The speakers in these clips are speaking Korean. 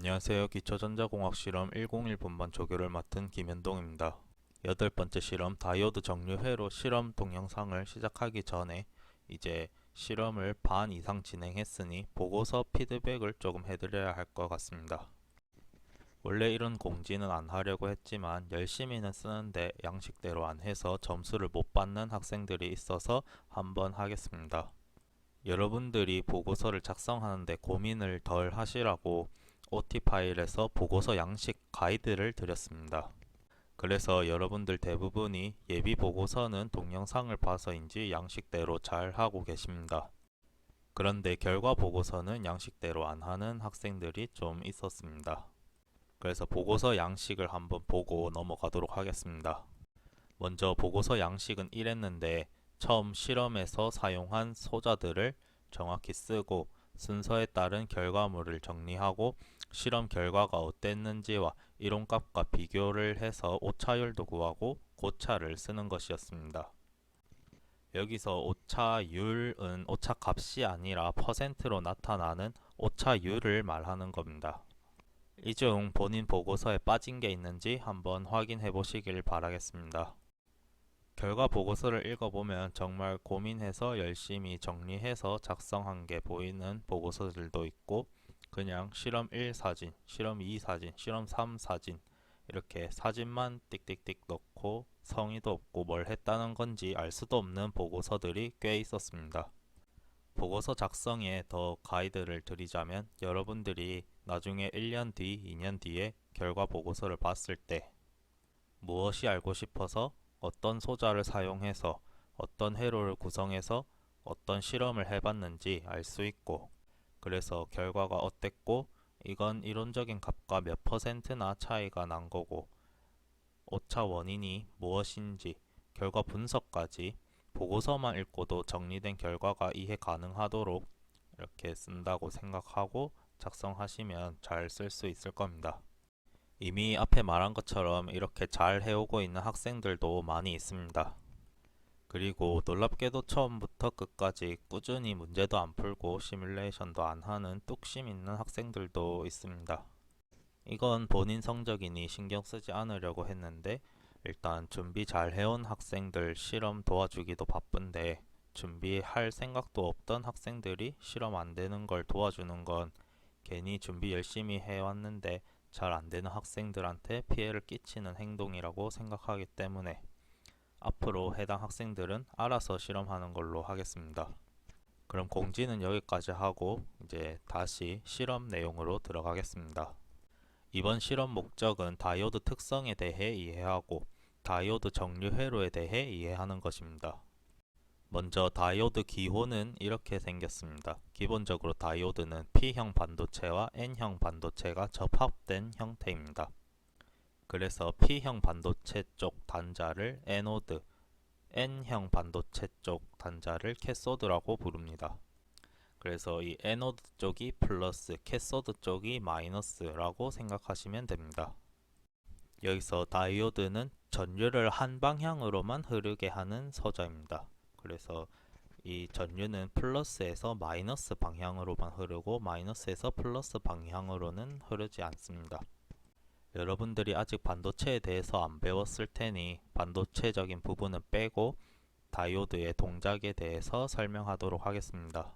안녕하세요. 기초전자공학 실험 101분반 조교를 맡은 김현동입니다. 여덟 번째 실험 다이오드 정류회로 실험 동영상을 시작하기 전에 이제 실험을 반 이상 진행했으니 보고서 피드백을 조금 해드려야 할 것 같습니다. 원래 이런 공지는 안 하려고 했지만 열심히는 쓰는데 양식대로 안 해서 점수를 못 받는 학생들이 있어서 한번 하겠습니다. 여러분들이 보고서를 작성하는데 고민을 덜 하시라고 OT 파일에서 보고서 양식 가이드를 드렸습니다. 그래서 여러분들 대부분이 예비 보고서는 동영상을 봐서인지 양식대로 잘 하고 계십니다. 그런데 결과 보고서는 양식대로 안 하는 학생들이 좀 있었습니다. 그래서 보고서 양식을 한번 보고 넘어가도록 하겠습니다. 먼저 보고서 양식은 이랬는데 처음 실험에서 사용한 소자들을 정확히 쓰고 순서에 따른 결과물을 정리하고 실험 결과가 어땠는지와 이론값과 비교를 해서 오차율도 구하고 고차를 쓰는 것이었습니다. 여기서 오차율은 오차값이 아니라 퍼센트로 나타나는 오차율을 말하는 겁니다. 이 중 본인 보고서에 빠진 게 있는지 한번 확인해 보시길 바라겠습니다. 결과 보고서를 읽어보면 정말 고민해서 열심히 정리해서 작성한 게 보이는 보고서들도 있고 그냥 실험 1 사진, 실험 2 사진, 실험 3 사진 이렇게 사진만 띡띡띡 넣고 성의도 없고 뭘 했다는 건지 알 수도 없는 보고서들이 꽤 있었습니다. 보고서 작성에 더 가이드를 드리자면 여러분들이 나중에 1년 뒤, 2년 뒤에 결과 보고서를 봤을 때 무엇이 알고 싶어서 어떤 소자를 사용해서 어떤 회로를 구성해서 어떤 실험을 해봤는지 알 수 있고 그래서 결과가 어땠고 이건 이론적인 값과 몇 퍼센트나 차이가 난 거고 오차 원인이 무엇인지 결과 분석까지 보고서만 읽고도 정리된 결과가 이해 가능하도록 이렇게 쓴다고 생각하고 작성하시면 잘 쓸 수 있을 겁니다. 이미 앞에 말한 것처럼 이렇게 잘 해오고 있는 학생들도 많이 있습니다. 그리고 놀랍게도 처음부터 끝까지 꾸준히 문제도 안 풀고 시뮬레이션도 안 하는 뚝심 있는 학생들도 있습니다. 이건 본인 성적이니 신경 쓰지 않으려고 했는데 일단 준비 잘 해온 학생들 실험 도와주기도 바쁜데 준비할 생각도 없던 학생들이 실험 안 되는 걸 도와주는 건 괜히 준비 열심히 해왔는데 잘 안 되는 학생들한테 피해를 끼치는 행동이라고 생각하기 때문에 앞으로 해당 학생들은 알아서 실험하는 걸로 하겠습니다. 그럼 공지는 여기까지 하고 이제 다시 실험 내용으로 들어가겠습니다. 이번 실험 목적은 다이오드 특성에 대해 이해하고 다이오드 정류 회로에 대해 이해하는 것입니다. 먼저 다이오드 기호는 이렇게 생겼습니다. 기본적으로 다이오드는 P형 반도체와 N형 반도체가 접합된 형태입니다. 그래서 P형 반도체 쪽 단자를 에노드, N형 반도체 쪽 단자를 캐소드라고 부릅니다. 그래서 이 에노드 쪽이 플러스, 캐소드 쪽이 마이너스라고 생각하시면 됩니다. 여기서 다이오드는 전류를 한 방향으로만 흐르게 하는 소자입니다. 그래서 이 전류는 플러스에서 마이너스 방향으로만 흐르고 마이너스에서 플러스 방향으로는 흐르지 않습니다. 여러분들이 아직 반도체에 대해서 안 배웠을 테니 반도체적인 부분은 빼고 다이오드의 동작에 대해서 설명하도록 하겠습니다.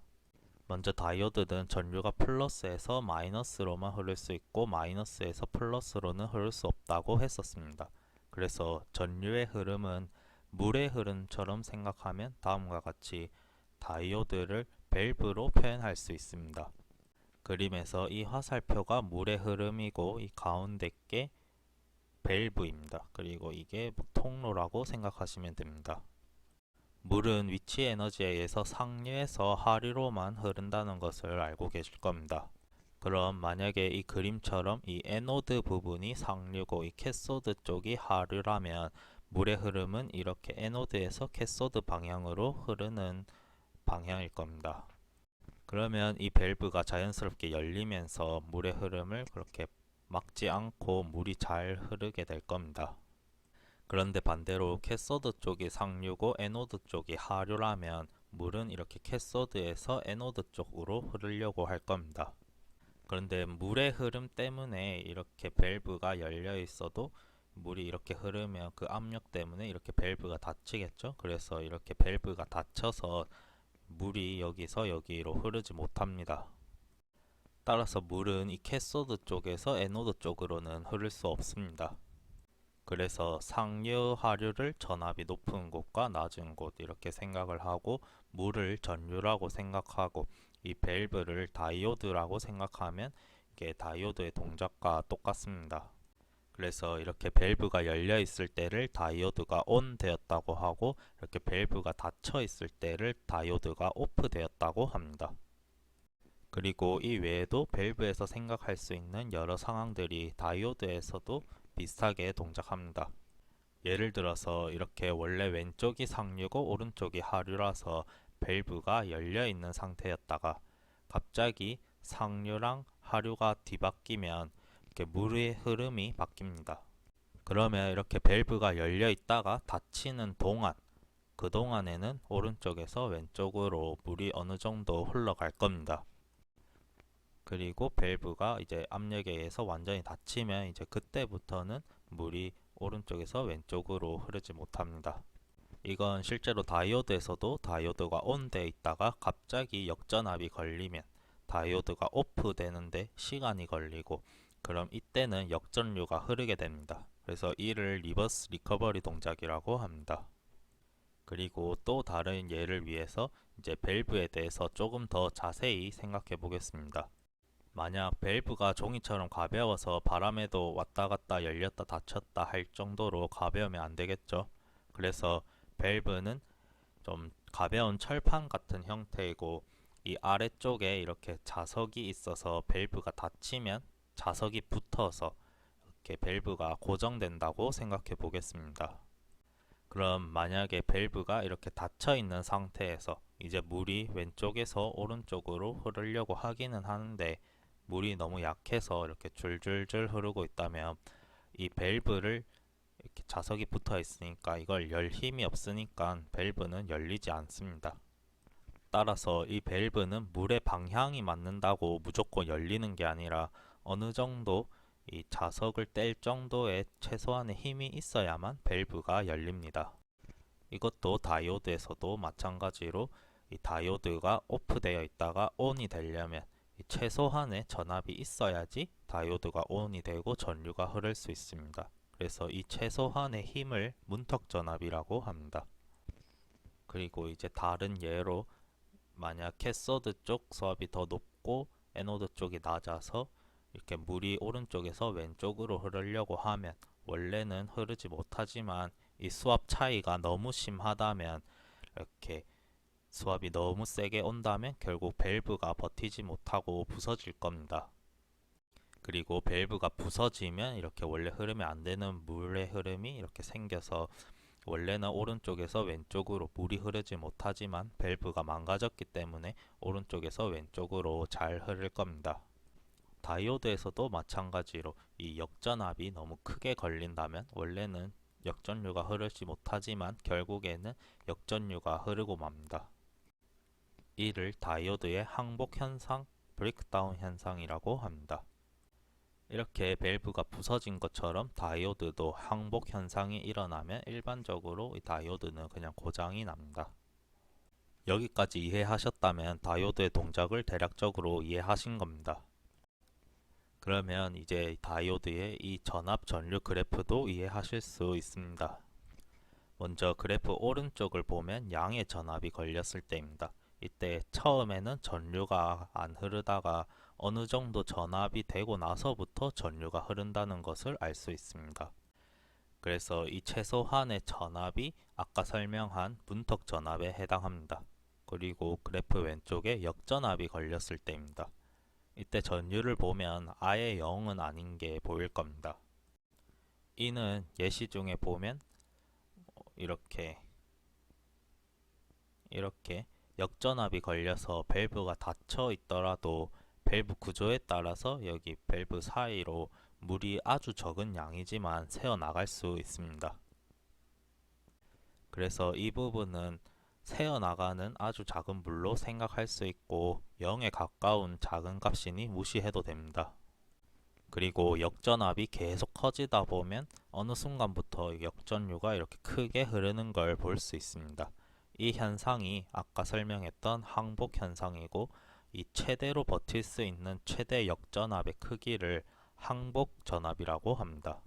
먼저 다이오드는 전류가 플러스에서 마이너스로만 흐를 수 있고 마이너스에서 플러스로는 흐를 수 없다고 했었습니다. 그래서 전류의 흐름은 물의 흐름처럼 생각하면 다음과 같이 다이오드를 밸브로 표현할 수 있습니다. 그림에서 이 화살표가 물의 흐름이고 이 가운데 게 밸브입니다. 그리고 이게 통로라고 생각하시면 됩니다. 물은 위치 에너지에 의해서 상류에서 하류로만 흐른다는 것을 알고 계실 겁니다. 그럼 만약에 이 그림처럼 이 에노드 부분이 상류고 이 캐소드 쪽이 하류라면 물의 흐름은 이렇게 에노드에서 캐소드 방향으로 흐르는 방향일 겁니다. 그러면 이 밸브가 자연스럽게 열리면서 물의 흐름을 그렇게 막지 않고 물이 잘 흐르게 될 겁니다. 그런데 반대로 캐소드 쪽이 상류고 에노드 쪽이 하류라면 물은 이렇게 캐소드에서 에노드 쪽으로 흐르려고 할 겁니다. 그런데 물의 흐름 때문에 이렇게 밸브가 열려 있어도 물이 이렇게 흐르면 그 압력 때문에 이렇게 밸브가 닫히겠죠. 그래서 이렇게 밸브가 닫혀서 물이 여기서 여기로 흐르지 못합니다. 따라서 물은 이 캐소드 쪽에서 에노드 쪽으로는 흐를 수 없습니다. 그래서 상류 하류를 전압이 높은 곳과 낮은 곳 이렇게 생각을 하고, 물을 전류라고 생각하고 이 밸브를 다이오드라고 생각하면 이게 다이오드의 동작과 똑같습니다. 그래서 이렇게 밸브가 열려 있을 때를 다이오드가 ON 되었다고 하고, 이렇게 밸브가 닫혀 있을 때를 다이오드가 OFF 되었다고 합니다. 그리고 이 외에도 밸브에서 생각할 수 있는 여러 상황들이 다이오드에서도 비슷하게 동작합니다. 예를 들어서 이렇게 원래 왼쪽이 상류고 오른쪽이 하류라서 밸브가 열려 있는 상태였다가 갑자기 상류랑 하류가 뒤바뀌면 이렇게 물의 흐름이 바뀝니다. 그러면 이렇게 밸브가 열려 있다가 닫히는 동안, 그 동안에는 오른쪽에서 왼쪽으로 물이 어느 정도 흘러갈 겁니다. 그리고 밸브가 이제 압력에 의해서 완전히 닫히면 이제 그때부터는 물이 오른쪽에서 왼쪽으로 흐르지 못합니다. 이건 실제로 다이오드에서도 다이오드가 ON 돼 있다가 갑자기 역전압이 걸리면 다이오드가 OFF 되는데 시간이 걸리고, 그럼 이때는 역전류가 흐르게 됩니다. 그래서 이를 리버스 리커버리 동작이라고 합니다. 그리고 또 다른 예를 위해서 이제 밸브에 대해서 조금 더 자세히 생각해 보겠습니다. 만약 밸브가 종이처럼 가벼워서 바람에도 왔다 갔다 열렸다 닫혔다 할 정도로 가벼우면 안 되겠죠. 그래서 밸브는 좀 가벼운 철판 같은 형태이고, 이 아래쪽에 이렇게 자석이 있어서 밸브가 닫히면 자석이 붙어서 이렇게 밸브가 고정된다고 생각해 보겠습니다. 그럼 만약에 밸브가 이렇게 닫혀 있는 상태에서 이제 물이 왼쪽에서 오른쪽으로 흐르려고 하기는 하는데 물이 너무 약해서 이렇게 줄줄줄 흐르고 있다면 이 밸브를 이렇게 자석이 붙어 있으니까 이걸 열 힘이 없으니까 밸브는 열리지 않습니다. 따라서 이 밸브는 물의 방향이 맞는다고 무조건 열리는 게 아니라 어느 정도 이 자석을 뗄 정도의 최소한의 힘이 있어야만 밸브가 열립니다. 이것도 다이오드에서도 마찬가지로 이 다이오드가 오프 되어 있다가 ON이 되려면 이 최소한의 전압이 있어야지 다이오드가 ON이 되고 전류가 흐를 수 있습니다. 그래서 이 최소한의 힘을 문턱 전압이라고 합니다. 그리고 이제 다른 예로 만약 캐소드 쪽 수압이 더 높고 에노드 쪽이 낮아서 이렇게 물이 오른쪽에서 왼쪽으로 흐르려고 하면 원래는 흐르지 못하지만 이 수압 차이가 너무 심하다면, 이렇게 수압이 너무 세게 온다면 결국 밸브가 버티지 못하고 부서질 겁니다. 그리고 밸브가 부서지면 이렇게 원래 흐르면 안 되는 물의 흐름이 이렇게 생겨서 원래는 오른쪽에서 왼쪽으로 물이 흐르지 못하지만 밸브가 망가졌기 때문에 오른쪽에서 왼쪽으로 잘 흐를 겁니다. 다이오드에서도 마찬가지로 이 역전압이 너무 크게 걸린다면 원래는 역전류가 흐르지 못하지만 결국에는 역전류가 흐르고 맙니다. 이를 다이오드의 항복 현상, 브레이크다운 현상이라고 합니다. 이렇게 밸브가 부서진 것처럼 다이오드도 항복 현상이 일어나면 일반적으로 이 다이오드는 그냥 고장이 납니다. 여기까지 이해하셨다면 다이오드의 동작을 대략적으로 이해하신 겁니다. 그러면 이제 다이오드의 이 전압 전류 그래프도 이해하실 수 있습니다. 먼저 그래프 오른쪽을 보면 양의 전압이 걸렸을 때입니다. 이때 처음에는 전류가 안 흐르다가 어느 정도 전압이 되고 나서부터 전류가 흐른다는 것을 알 수 있습니다. 그래서 이 최소한의 전압이 아까 설명한 문턱 전압에 해당합니다. 그리고 그래프 왼쪽에 역전압이 걸렸을 때입니다. 이때 전류를 보면 아예 0은 아닌 게 보일 겁니다. 이는 예시 중에 보면 이렇게 역전압이 걸려서 밸브가 닫혀 있더라도 밸브 구조에 따라서 여기 밸브 사이로 물이 아주 적은 양이지만 새어나갈 수 있습니다. 그래서 이 부분은 새어나가는 아주 작은 물로 생각할 수 있고 0에 가까운 작은 값이니 무시해도 됩니다. 그리고 역전압이 계속 커지다 보면 어느 순간부터 역전류가 이렇게 크게 흐르는 걸 볼 수 있습니다. 이 현상이 아까 설명했던 항복 현상이고, 이 최대로 버틸 수 있는 최대 역전압의 크기를 항복 전압이라고 합니다.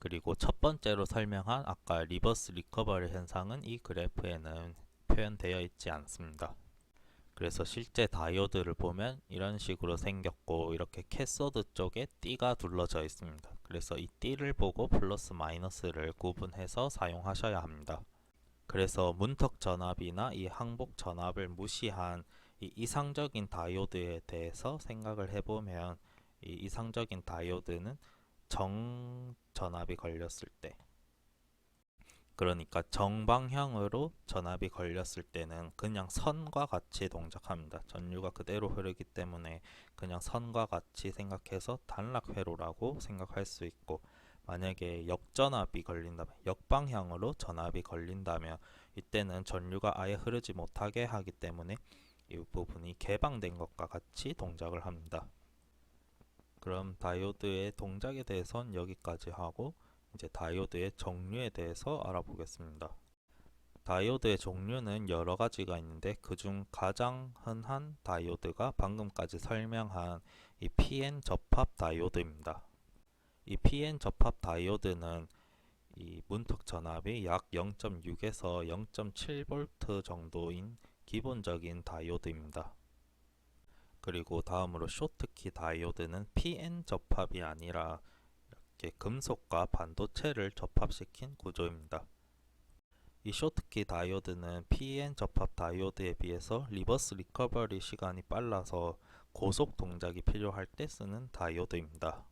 그리고 첫 번째로 설명한 아까 리버스 리커버리 현상은 이 그래프에는 표현되어 있지 않습니다. 그래서 실제 다이오드를 보면 이런 식으로 생겼고, 이렇게 캐소드 쪽에 띠가 둘러져 있습니다. 그래서 이 띠를 보고 플러스 마이너스를 구분해서 사용하셔야 합니다. 그래서 문턱 전압이나 이 항복 전압을 무시한 이 이상적인 다이오드에 대해서 생각을 해보면, 이 이상적인 다이오드는 정전압이 걸렸을 때, 그러니까 정방향으로 전압이 걸렸을 때는 그냥 선과 같이 동작합니다. 전류가 그대로 흐르기 때문에 그냥 선과 같이 생각해서 단락 회로라고 생각할 수 있고, 만약에 역전압이 걸린다면, 역방향으로 전압이 걸린다면 이때는 전류가 아예 흐르지 못하게 하기 때문에 이 부분이 개방된 것과 같이 동작을 합니다. 그럼 다이오드의 동작에 대해서는 여기까지 하고, 이제 다이오드의 종류에 대해서 알아보겠습니다. 다이오드의 종류는 여러 가지가 있는데, 그중 가장 흔한 다이오드가 방금까지 설명한 이 PN 접합 다이오드입니다. 이 PN 접합 다이오드는 이 문턱 전압이 약 0.6에서 0.7V 정도인 기본적인 다이오드입니다. 그리고 다음으로 쇼트키 다이오드는 PN 접합이 아니라 이렇게 금속과 반도체를 접합시킨 구조입니다. 이 쇼트키 다이오드는 PN 접합 다이오드에 비해서 리버스 리커버리 시간이 빨라서 고속 동작이 필요할 때 쓰는 다이오드입니다.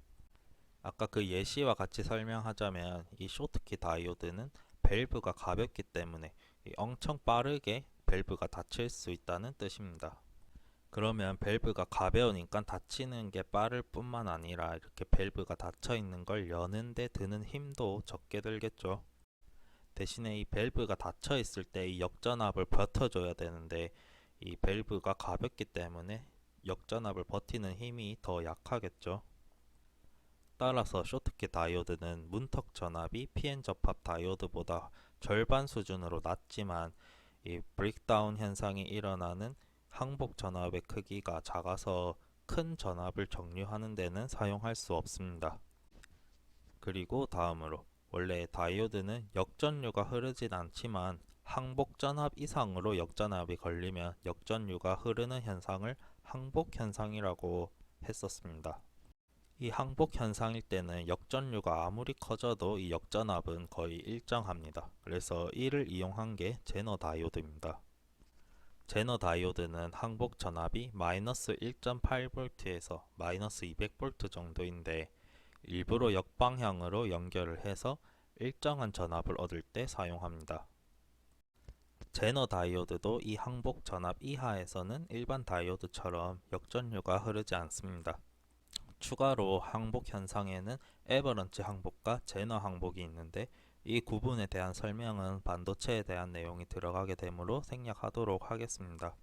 아까 그 예시와 같이 설명하자면, 이 쇼트키 다이오드는 밸브가 가볍기 때문에 엄청 빠르게 밸브가 닫힐 수 있다는 뜻입니다. 그러면 밸브가 가벼우니까 닫히는 게 빠를 뿐만 아니라 이렇게 밸브가 닫혀 있는 걸 여는데 드는 힘도 적게 들겠죠. 대신에 이 밸브가 닫혀 있을 때 이 역전압을 버텨줘야 되는데, 이 밸브가 가볍기 때문에 역전압을 버티는 힘이 더 약하겠죠. 따라서 쇼트키 다이오드는 문턱 전압이 PN 접합 다이오드보다 절반 수준으로 낮지만, 이 브레이크다운 현상이 일어나는 항복 전압의 크기가 작아서 큰 전압을 정류하는 데는 사용할 수 없습니다. 그리고 다음으로, 원래 다이오드는 역전류가 흐르진 않지만 항복 전압 이상으로 역전압이 걸리면 역전류가 흐르는 현상을 항복 현상이라고 했었습니다. 이 항복 현상일 때는 역전류가 아무리 커져도 이 역전압은 거의 일정합니다. 그래서 이를 이용한 게 제너 다이오드입니다. 제너 다이오드는 항복 전압이 마이너스 1.8V에서 마이너스 200V 정도인데, 일부러 역방향으로 연결을 해서 일정한 전압을 얻을 때 사용합니다. 제너 다이오드도 이 항복 전압 이하에서는 일반 다이오드처럼 역전류가 흐르지 않습니다. 추가로 항복 현상에는 에버런치 항복과 제너 항복이 있는데, 이 구분에 대한 설명은 반도체에 대한 내용이 들어가게 되므로 생략하도록 하겠습니다.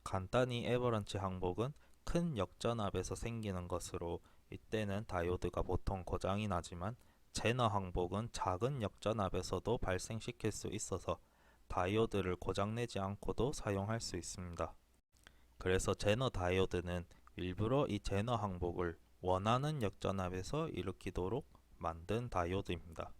간단히 에버런치 항복은 큰 역전압에서 생기는 것으로, 이때는 다이오드가 보통 고장이 나지만, 제너 항복은 작은 역전압에서도 발생시킬 수 있어서 다이오드를 고장내지 않고도 사용할 수 있습니다. 그래서 제너 다이오드는 일부러 이 제너 항복을 원하는 역전압에서 일으키도록 만든 다이오드입니다.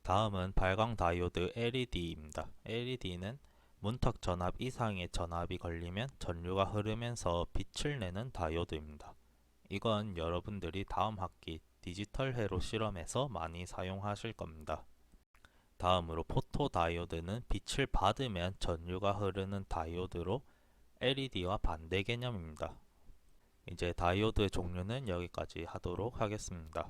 다음은 발광 다이오드 LED입니다. LED는 문턱 전압 이상의 전압이 걸리면 전류가 흐르면서 빛을 내는 다이오드입니다. 이건 여러분들이 다음 학기 디지털 회로 실험에서 많이 사용하실 겁니다. 다음으로 포토 다이오드는 빛을 받으면 전류가 흐르는 다이오드로 LED와 반대 개념입니다. 이제 다이오드의 종류는 여기까지 하도록 하겠습니다.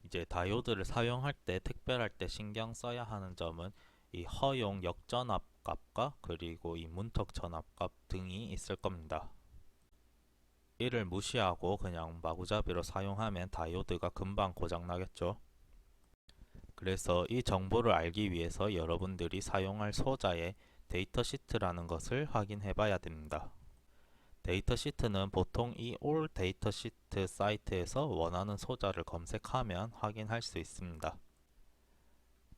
이제 다이오드를 사용할 때 특별할 때 신경 써야 하는 점은 이 허용 역전압 값과 그리고 이 문턱 전압 값 등이 있을 겁니다. 이를 무시하고 그냥 마구잡이로 사용하면 다이오드가 금방 고장나겠죠. 그래서 이 정보를 알기 위해서 여러분들이 사용할 소자의 데이터시트라는 것을 확인해 봐야 됩니다. 데이터시트는 보통 이 올 데이터시트 사이트에서 원하는 소자를 검색하면 확인할 수 있습니다.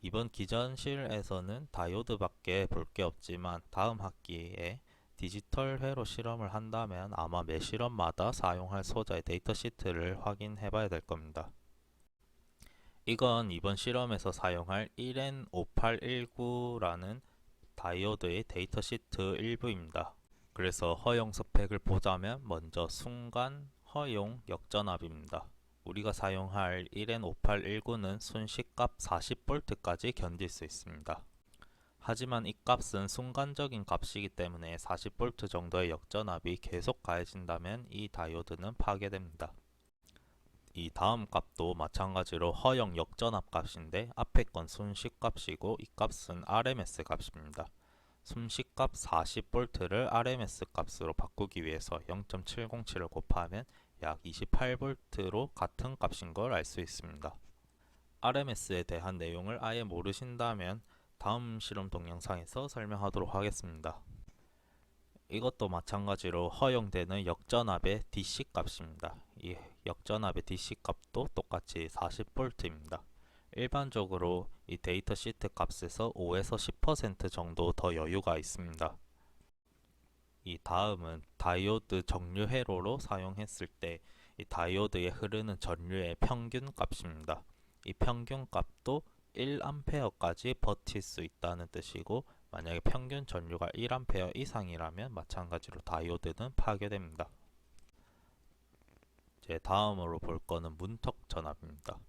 이번 기전실에서는 다이오드밖에 볼 게 없지만 다음 학기에 디지털 회로 실험을 한다면 아마 매 실험마다 사용할 소자의 데이터시트를 확인해 봐야 될 겁니다. 이건 이번 실험에서 사용할 1N5819라는 다이오드의 데이터시트 일부입니다. 그래서 허용 스펙을 보자면 먼저 순간 허용 역전압입니다. 우리가 사용할 1N5819는 순시값 40V까지 견딜 수 있습니다. 하지만 이 값은 순간적인 값이기 때문에 40V 정도의 역전압이 계속 가해진다면 이 다이오드는 파괴됩니다. 이 다음 값도 마찬가지로 허용 역전압 값인데 앞에 건 순시값이고 이 값은 RMS 값입니다. 순시값 40V를 RMS 값으로 바꾸기 위해서 0.707을 곱하면 약 28V로 같은 값인 걸 알 수 있습니다. RMS에 대한 내용을 아예 모르신다면 다음 실험 동영상에서 설명하도록 하겠습니다. 이것도 마찬가지로 허용되는 역전압의 DC 값입니다. 이 역전압의 DC 값도 똑같이 40V입니다. 일반적으로 이 데이터 시트 값에서 5에서 10% 정도 더 여유가 있습니다. 이 다음은 다이오드 정류 회로로 사용했을 때 이 다이오드에 흐르는 전류의 평균 값입니다. 이 평균 값도 1A까지 버틸 수 있다는 뜻이고 만약에 평균 전류가 1A 이상이라면 마찬가지로 다이오드는 파괴됩니다. 이제 다음으로 볼 거는 문턱 전압입니다.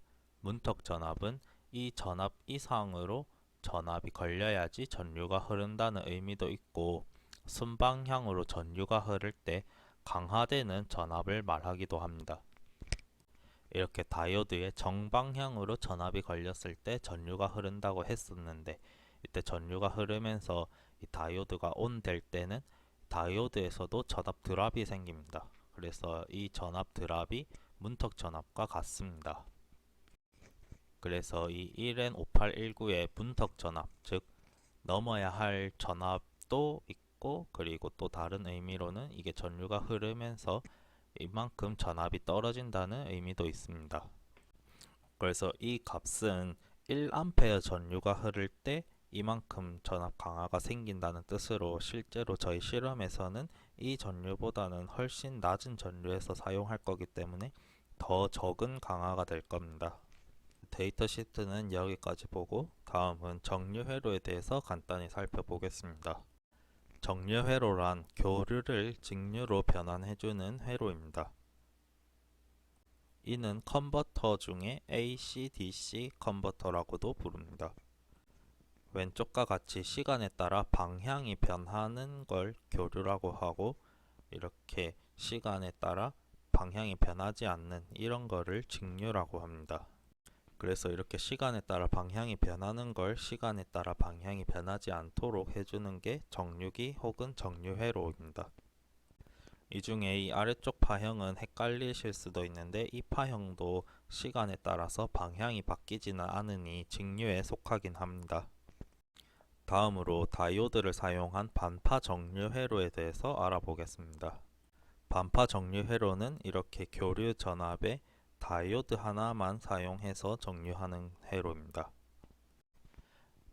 문턱 전압은 이 전압 이상으로 전압이 걸려야지 전류가 흐른다는 의미도 있고 순방향으로 전류가 흐를 때 강화되는 전압을 말하기도 합니다. 이렇게 다이오드에 정방향으로 전압이 걸렸을 때 전류가 흐른다고 했었는데 이때 전류가 흐르면서 이 다이오드가 온 될 때는 다이오드에서도 전압 드랍이 생깁니다. 그래서 이 전압 드랍이 문턱 전압과 같습니다. 그래서 이 1N5819의 문턱 전압, 즉 넘어야 할 전압도 있고 그리고 또 다른 의미로는 이게 전류가 흐르면서 이만큼 전압이 떨어진다는 의미도 있습니다. 그래서 이 값은 1A 전류가 흐를 때 이만큼 전압 강화가 생긴다는 뜻으로 실제로 저희 실험에서는 이 전류보다는 훨씬 낮은 전류에서 사용할 거기 때문에 더 적은 강화가 될 겁니다. 데이터 시트는 여기까지 보고 다음은 정류 회로에 대해서 간단히 살펴보겠습니다. 정류 회로란 교류를 직류로 변환해주는 회로입니다. 이는 컨버터 중에 AC-DC 컨버터라고도 부릅니다. 왼쪽과 같이 시간에 따라 방향이 변하는 걸 교류라고 하고 이렇게 시간에 따라 방향이 변하지 않는 이런 거를 직류라고 합니다. 그래서 이렇게 시간에 따라 방향이 변하는 걸 시간에 따라 방향이 변하지 않도록 해주는 게 정류기 혹은 정류회로입니다. 이 중에 이 아래쪽 파형은 헷갈리실 수도 있는데 이 파형도 시간에 따라서 방향이 바뀌지는 않으니 직류에 속하긴 합니다. 다음으로 다이오드를 사용한 반파 정류 회로에 대해서 알아보겠습니다. 반파 정류 회로는 이렇게 교류 전압에 다이오드 하나만 사용해서 정류하는 회로입니다.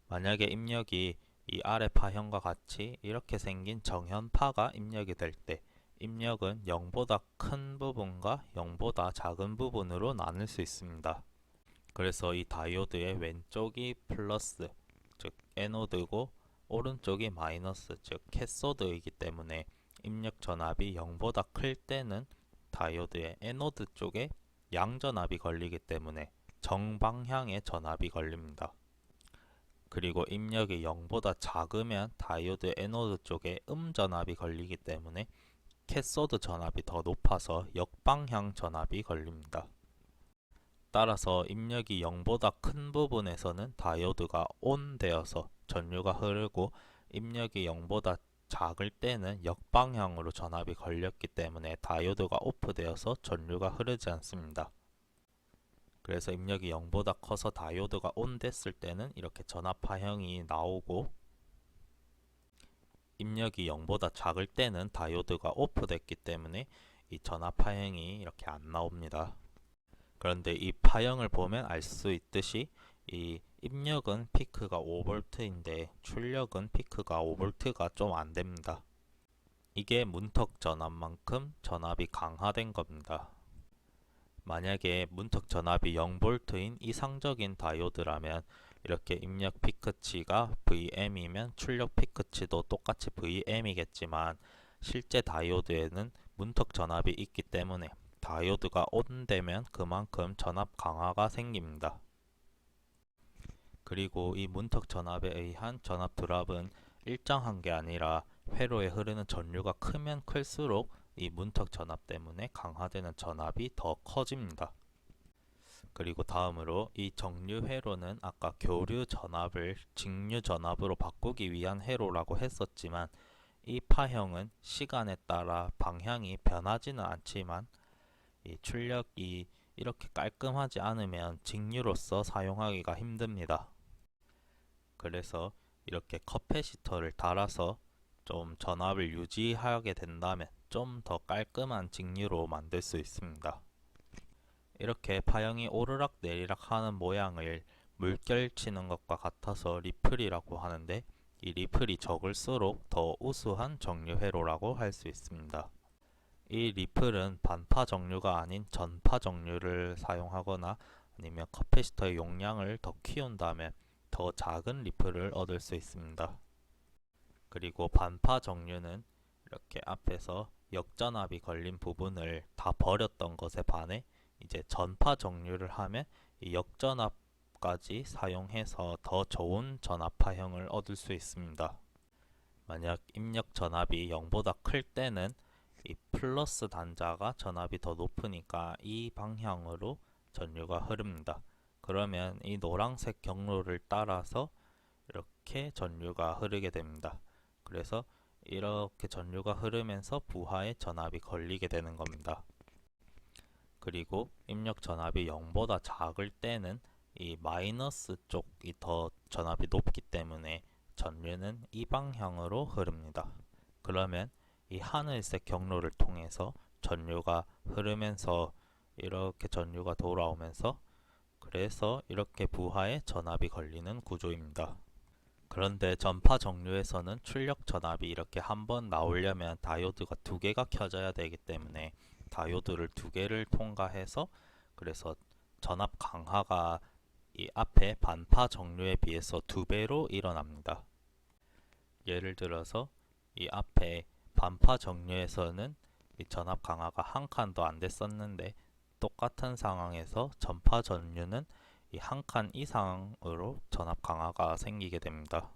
만약에 입력이 이 아래 파형과 같이 이렇게 생긴 정현파가 입력이 될 때 입력은 0보다 큰 부분과 0보다 작은 부분으로 나눌 수 있습니다. 그래서 이 다이오드의 왼쪽이 플러스, 즉 에노드고 오른쪽이 마이너스, 즉 캐소드이기 때문에 입력 전압이 0보다 클 때는 다이오드의 에노드 쪽에 양전압이 걸리기 때문에 정방향의 전압이 걸립니다. 그리고 입력이 0보다 작으면 다이오드 에노드 쪽에 음전압이 걸리기 때문에 캐소드 전압이 더 높아서 역방향 전압이 걸립니다. 따라서 입력이 0보다 큰 부분에서는 다이오드가 ON 되어서 전류가 흐르고 입력이 0보다 작을 때는 역방향으로 전압이 걸렸기 때문에 다이오드가 오프 되어서 전류가 흐르지 않습니다. 그래서 입력이 0보다 커서 다이오드가 ON 됐을 때는 이렇게 전압파형이 나오고, 입력이 0보다 작을 때는 다이오드가 오프 됐기 때문에 이 전압파형이 이렇게 안 나옵니다. 그런데 이 파형을 보면 알 수 있듯이 이 입력은 피크가 5V인데 출력은 피크가 5V가 좀 안 됩니다. 이게 문턱 전압만큼 전압이 강화된 겁니다. 만약에 문턱 전압이 0V인 이상적인 다이오드라면 이렇게 입력 피크치가 VM이면 출력 피크치도 똑같이 VM이겠지만, 실제 다이오드에는 문턱 전압이 있기 때문에 다이오드가 ON 되면 그만큼 전압 강화가 생깁니다. 그리고 이 문턱 전압에 의한 전압 드랍은 일정한 게 아니라 회로에 흐르는 전류가 크면 클수록 이 문턱 전압 때문에 강화되는 전압이 더 커집니다. 그리고 다음으로 이 정류 회로는 아까 교류 전압을 직류 전압으로 바꾸기 위한 회로라고 했었지만, 이 파형은 시간에 따라 방향이 변하지는 않지만 이 출력이 이렇게 깔끔하지 않으면 직류로서 사용하기가 힘듭니다. 그래서 이렇게 커패시터를 달아서 좀 전압을 유지하게 된다면 좀 더 깔끔한 직류로 만들 수 있습니다. 이렇게 파형이 오르락 내리락 하는 모양을 물결 치는 것과 같아서 리플이라고 하는데, 이 리플이 적을수록 더 우수한 정류 회로라고 할 수 있습니다. 이 리플은 반파 정류가 아닌 전파 정류를 사용하거나 아니면 커패시터의 용량을 더 키운다면 더 작은 리플을 얻을 수 있습니다. 그리고 반파 정류는 이렇게 앞에서 역전압이 걸린 부분을 다 버렸던 것에 반해 이제 전파 정류를 하면 이 역전압까지 사용해서 더 좋은 전압파형을 얻을 수 있습니다. 만약 입력 전압이 0보다 클 때는 이 플러스 단자가 전압이 더 높으니까 이 방향으로 전류가 흐릅니다. 그러면 이 노란색 경로를 따라서 이렇게 전류가 흐르게 됩니다. 그래서 이렇게 전류가 흐르면서 부하에 전압이 걸리게 되는 겁니다. 그리고 입력 전압이 0보다 작을 때는 이 마이너스 쪽이 더 전압이 높기 때문에 전류는 이 방향으로 흐릅니다. 그러면 이 하늘색 경로를 통해서 전류가 흐르면서 이렇게 전류가 돌아오면서, 그래서 이렇게 부하에 전압이 걸리는 구조입니다. 그런데 전파 정류에서는 출력 전압이 이렇게 한번 나오려면 다이오드가 두 개가 켜져야 되기 때문에 다이오드를 두 개를 통과해서, 그래서 전압 강화가 이 앞에 반파 정류에 비해서 2배로 일어납니다. 예를 들어서 이 앞에 반파 정류에서는 이 전압 강화가 한 칸도 안 됐었는데, 똑같은 상황에서 전파 정류는 이 한 칸 이상으로 전압 강화가 생기게 됩니다.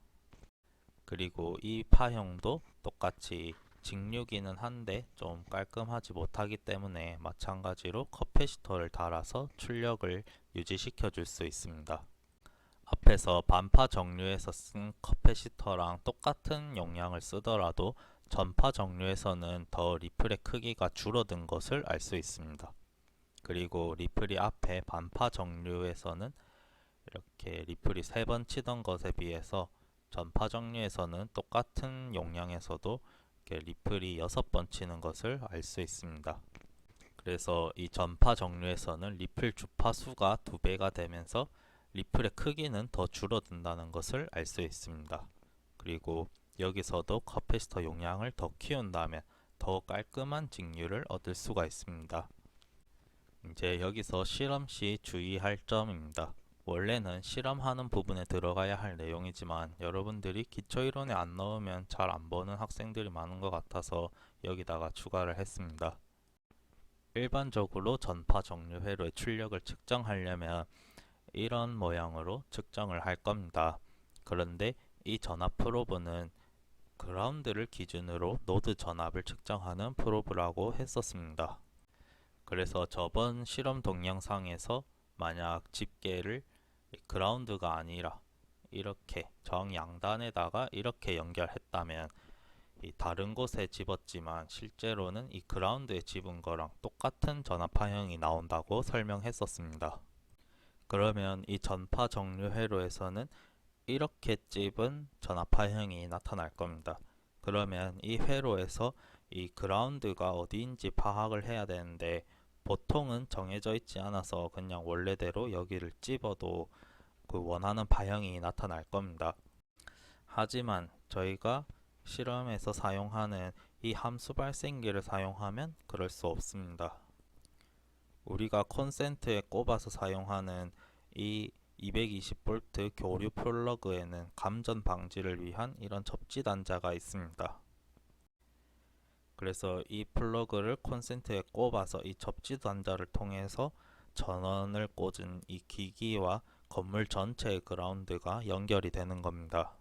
그리고 이 파형도 똑같이 직류기는 한데 좀 깔끔하지 못하기 때문에 마찬가지로 커패시터를 달아서 출력을 유지시켜 줄 수 있습니다. 앞에서 반파 정류에서 쓴 커패시터랑 똑같은 용량을 쓰더라도 전파 정류에서는 더 리플의 크기가 줄어든 것을 알 수 있습니다. 그리고 리플이 앞에 반파 정류에서는 이렇게 리플이 3번 치던 것에 비해서 전파 정류에서는 똑같은 용량에서도 이렇게 리플이 6번 치는 것을 알 수 있습니다. 그래서 이 전파 정류에서는 리플 주파수가 2배가 되면서 리플의 크기는 더 줄어든다는 것을 알 수 있습니다. 그리고 여기서도 커패시터 용량을 더 키운다면 더 깔끔한 직류를 얻을 수가 있습니다. 이제 여기서 실험 시 주의할 점입니다. 원래는 실험하는 부분에 들어가야 할 내용이지만 여러분들이 기초이론에 안 넣으면 잘 안 보는 학생들이 많은 것 같아서 여기다가 추가를 했습니다. 일반적으로 전파 정류 회로의 출력을 측정하려면 이런 모양으로 측정을 할 겁니다. 그런데 이 전압 프로브는 그라운드를 기준으로 노드 전압을 측정하는 프로브라고 했었습니다. 그래서 저번 실험 동영상에서 만약 집게를 그라운드가 아니라 이렇게 정양단에다가 이렇게 연결했다면 이 다른 곳에 집었지만 실제로는 이 그라운드에 집은 거랑 똑같은 전압 파형이 나온다고 설명했었습니다. 그러면 이 전파 정류 회로에서는 이렇게 찝은 전압파형이 나타날 겁니다. 그러면 이 회로에서 이 그라운드가 어디인지 파악을 해야 되는데 보통은 정해져 있지 않아서 그냥 원래대로 여기를 찝어도 그 원하는 파형이 나타날 겁니다. 하지만 저희가 실험에서 사용하는 이 함수 발생기를 사용하면 그럴 수 없습니다. 우리가 콘센트에 꼽아서 사용하는 이 220V 교류 플러그에는 감전 방지를 위한 이런 접지 단자가 있습니다. 그래서 이 플러그를 콘센트에 꼽아서 이 접지 단자를 통해서 전원을 꽂은 이 기기와 건물 전체의 그라운드가 연결이 되는 겁니다.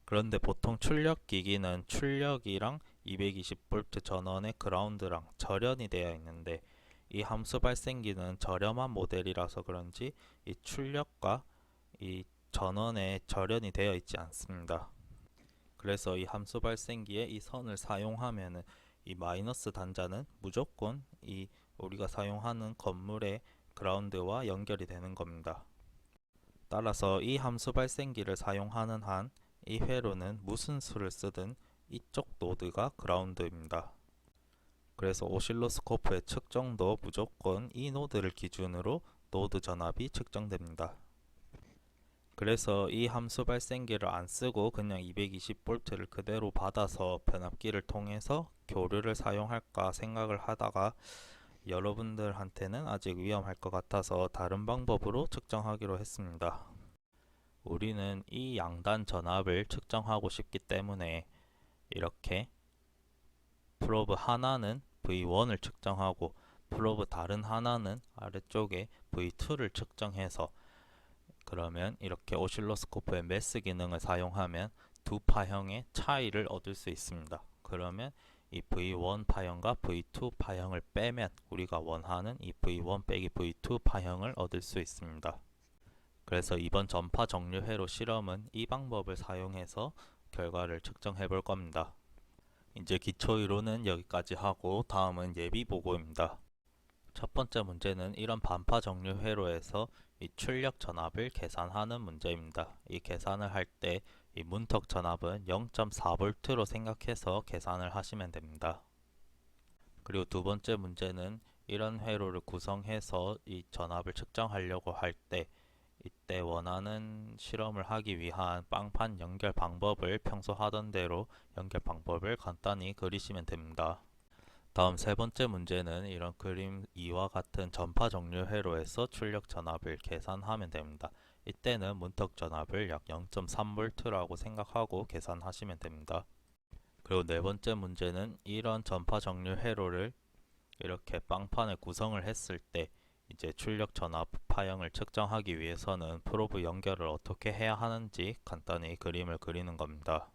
그런데 보통 출력 기기는 출력이랑 220V 전원의 그라운드랑 절연이 되어 있는데 이 함수 발생기는 저렴한 모델이라서 그런지 이 출력과 이 전원의 절연이 되어 있지 않습니다. 그래서 이 함수 발생기에 이 선을 사용하면은 이 마이너스 단자는 무조건 이 우리가 사용하는 건물의 그라운드와 연결이 되는 겁니다. 따라서 이 함수 발생기를 사용하는 한 이 회로는 무슨 수를 쓰든 이쪽 노드가 그라운드입니다. 그래서 오실로스코프의 측정도 무조건 이 노드를 기준으로 노드 전압이 측정됩니다. 그래서 이 함수 발생기를 안 쓰고 그냥 220V를 그대로 받아서 변압기를 통해서 교류를 사용할까 생각을 하다가 여러분들한테는 아직 위험할 것 같아서 다른 방법으로 측정하기로 했습니다. 우리는 이 양단 전압을 측정하고 싶기 때문에 이렇게 프로브 하나는 V1을 측정하고 프로브 다른 하나는 아래쪽에 V2를 측정해서 그러면 이렇게 오실로스코프의 매스 기능을 사용하면 두 파형의 차이를 얻을 수 있습니다. 그러면 이 V1 파형과 V2 파형을 빼면 우리가 원하는 이 V1 빼기 V2 파형을 얻을 수 있습니다. 그래서 이번 전파 정류 회로 실험은 이 방법을 사용해서 결과를 측정해 볼 겁니다. 이제 기초 이론은 여기까지 하고 다음은 예비 보고입니다. 첫 번째 문제는 이런 반파 정류 회로에서 이 출력 전압을 계산하는 문제입니다. 이 계산을 할 때 이 문턱 전압은 0.4V로 생각해서 계산을 하시면 됩니다. 그리고 두 번째 문제는 이런 회로를 구성해서 이 전압을 측정하려고 할 때 이때 원하는 실험을 하기 위한 빵판 연결 방법을 평소 하던 대로 연결 방법을 간단히 그리시면 됩니다. 다음 세 번째 문제는 이런 그림 2와 같은 전파 정류 회로에서 출력 전압을 계산하면 됩니다. 이때는 문턱 전압을 약 0.3V라고 생각하고 계산하시면 됩니다. 그리고 네 번째 문제는 이런 전파 정류 회로를 이렇게 빵판을 구성을 했을 때 이제 출력 전압 파형을 측정하기 위해서는 프로브 연결을 어떻게 해야 하는지 간단히 그림을 그리는 겁니다.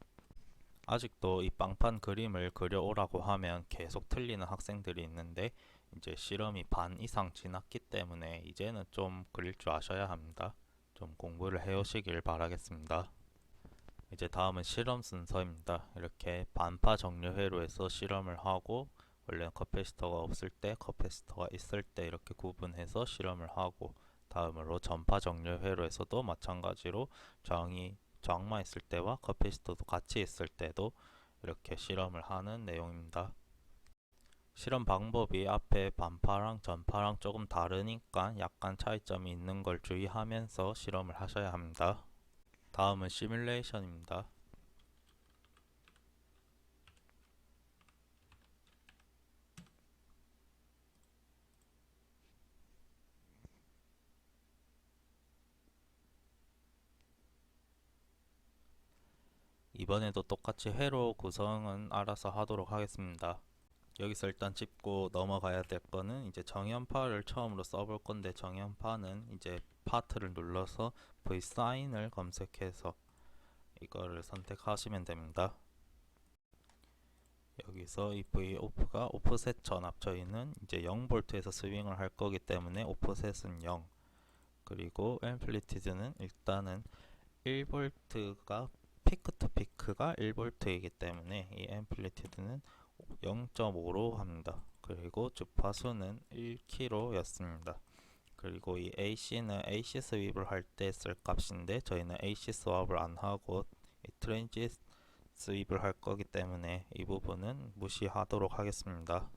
아직도 이 빵판 그림을 그려오라고 하면 계속 틀리는 학생들이 있는데 이제 실험이 반 이상 지났기 때문에 이제는 좀 그릴 줄 아셔야 합니다. 좀 공부를 해오시길 바라겠습니다. 이제 다음은 실험 순서입니다. 이렇게 반파 정류 회로에서 실험을 하고 원래는 커패시터가 없을 때, 커패시터가 있을 때 이렇게 구분해서 실험을 하고 다음으로 전파 정류 회로에서도 마찬가지로 저항만 있을 때와 커패시터도 같이 있을 때도 이렇게 실험을 하는 내용입니다. 실험 방법이 앞에 반파랑 전파랑 조금 다르니까 약간 차이점이 있는 걸 주의하면서 실험을 하셔야 합니다. 다음은 시뮬레이션입니다. 이번에도 똑같이 회로 구성은 알아서 하도록 하겠습니다. 여기서 일단 짚고 넘어가야 될 거는 이제 정연파를 처음으로 써볼 건데 정연파는 이제 파트를 눌러서 V사인을 검색해서 이거를 선택하시면 됩니다. 여기서 이 Voff가 오프셋 전압 저희는 이제 0V에서 스윙을 할 거기 때문에 오프셋은 0 그리고 앰플리튜드는 일단은 1V가 피크 투 피크가 1V이기 때문에 이 앰플리튜드는 0.5로 합니다. 그리고 주파수는 1kHz 였습니다. 그리고 이 AC는 AC 스윕을 할 때 쓸 값인데 저희는 AC 스왑을 안 하고 이 트랜짓 스윕을 할 거기 때문에 이 부분은 무시하도록 하겠습니다.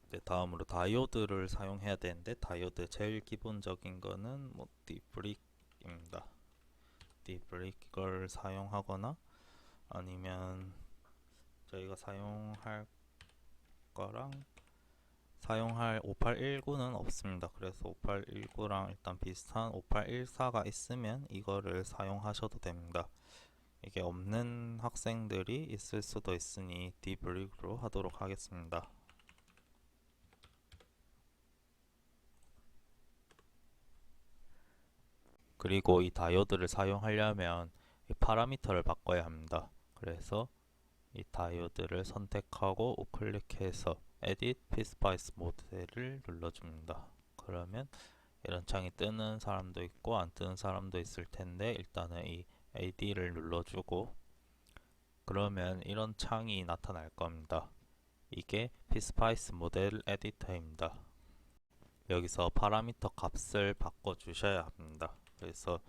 네, 다음으로 다이오드를 사용해야 되는데 다이오드 제일 기본적인 거는 뭐 디브릭입니다. 디브릭 이걸 사용하거나 아니면 저희가 사용할 5819는 없습니다. 그래서 5819랑 일단 비슷한 5814가 있으면 이거를 사용하셔도 됩니다. 이게 없는 학생들이 있을 수도 있으니 디브릭으로 하도록 하겠습니다. 그리고 이 다이오드를 사용하려면 이 파라미터를 바꿔야 합니다. 그래서 이 다이오드를 선택하고 우클릭해서 Edit PSpice 모델을 눌러줍니다. 그러면 이런 창이 뜨는 사람도 있고 안 뜨는 사람도 있을 텐데 일단은 이 AD를 눌러주고 그러면 이런 창이 나타날 겁니다. 이게 PSpice 모델 에디터입니다. 여기서 파라미터 값을 바꿔 주셔야 합니다. 그래서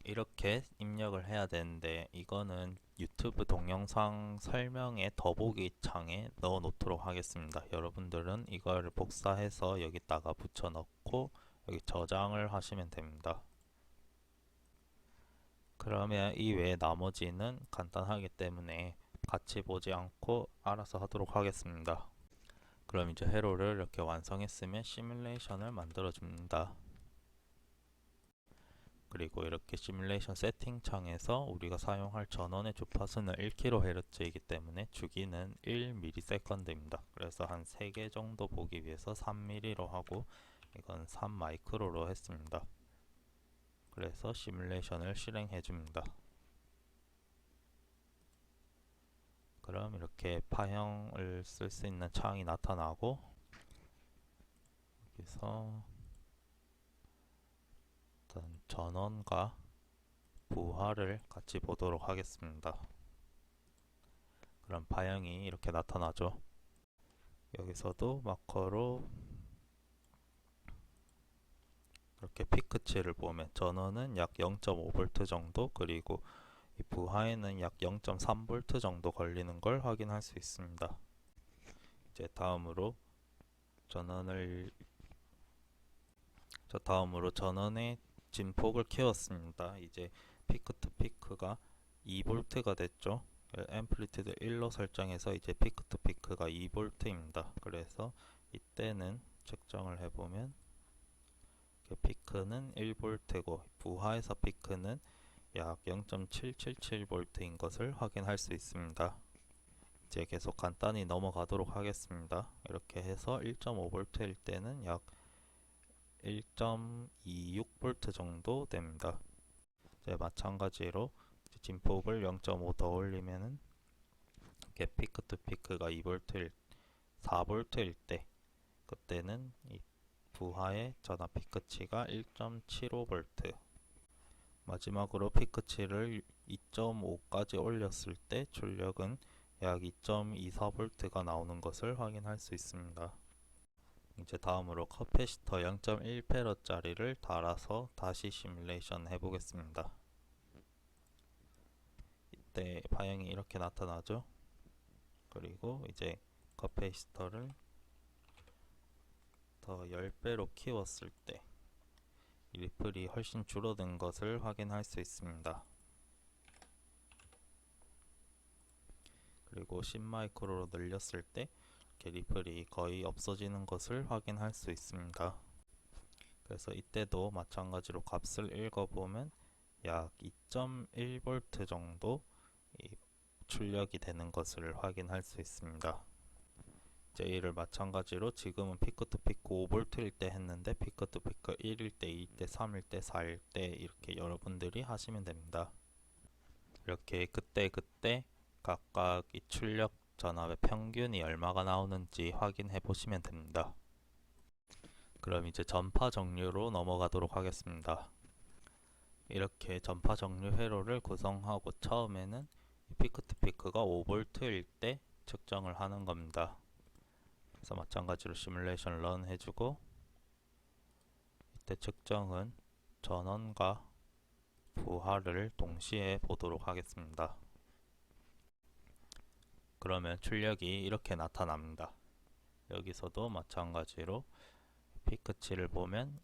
이렇게 입력을 해야 되는데 이거는 유튜브 동영상 설명의 더보기 창에 넣어 놓도록 하겠습니다. 여러분들은 이걸 복사해서 여기다가 붙여 넣고 여기 저장을 하시면 됩니다. 그러면 이 외에 나머지는 간단하기 때문에 같이 보지 않고 알아서 하도록 하겠습니다. 그럼 이제 회로를 이렇게 완성했으면 시뮬레이션을 만들어 줍니다. 그리고 이렇게 시뮬레이션 세팅 창에서 우리가 사용할 전원의 주파수는 1kHz이기 때문에 주기는 1ms입니다. 그래서 한 3개 정도 보기 위해서 3mm로 하고 이건 3마이크로로 했습니다. 그래서 시뮬레이션을 실행해 줍니다. 그럼 이렇게 파형을 쓸 수 있는 창이 나타나고 여기서 일단 전원과 부하를 같이 보도록 하겠습니다. 그럼 파형이 이렇게 나타나죠. 여기서도 마커로 이렇게 피크치를 보면 전원은 약 0.5V 정도 그리고 이 부하에는 약 0.3V 정도 걸리는 걸 확인할 수 있습니다. 이제 다음으로 전원의 진폭을 키웠습니다. 이제 피크 투 피크가 2V가 됐죠. 앰플리튜드 1로 설정해서 이제 피크 투 피크가 2V입니다. 그래서 이때는 측정을 해보면 피크는 1V고 부하에서 피크는 약 0.777V인 것을 확인할 수 있습니다. 이제 계속 간단히 넘어가도록 하겠습니다. 이렇게 해서 1.5V일 때는 약 1.26V 정도 됩니다. 이제 마찬가지로 진폭을 0.5 더 올리면은 이렇게 피크 투 피크가 4V일 때 그때는 이 부하의 전압 피크치가 1.75V 마지막으로 피크치를 2.5까지 올렸을 때 출력은 약 2.24V가 나오는 것을 확인할 수 있습니다. 이제 다음으로 커패시터 0.1F 짜리를 달아서 다시 시뮬레이션 해보겠습니다. 이때 파형이 이렇게 나타나죠. 그리고 이제 커패시터를 더 10배로 키웠을 때 리플이 훨씬 줄어든 것을 확인할 수 있습니다. 그리고 10마이크로로 늘렸을 때 이렇게 리플이 거의 없어지는 것을 확인할 수 있습니다. 그래서 이때도 마찬가지로 값을 읽어보면 약 2.1V 정도 출력이 되는 것을 확인할 수 있습니다. 이제 이를 마찬가지로 지금은 피크 투 피크 5V일 때 했는데 피크 투 피크 1일 때, 2일 때, 3일 때, 4일 때 이렇게 여러분들이 하시면 됩니다. 이렇게 그때 각각 이 출력 전압의 평균이 얼마가 나오는지 확인해 보시면 됩니다. 그럼 이제 전파 정류로 넘어가도록 하겠습니다. 이렇게 전파 정류 회로를 구성하고 처음에는 피크 투 피크가 5V일 때 측정을 하는 겁니다. 그래서 마찬가지로 시뮬레이션 런 해주고 이때 측정은 전원과 부하를 동시에 보도록 하겠습니다. 그러면 출력이 이렇게 나타납니다. 여기서도 마찬가지로 피크치를 보면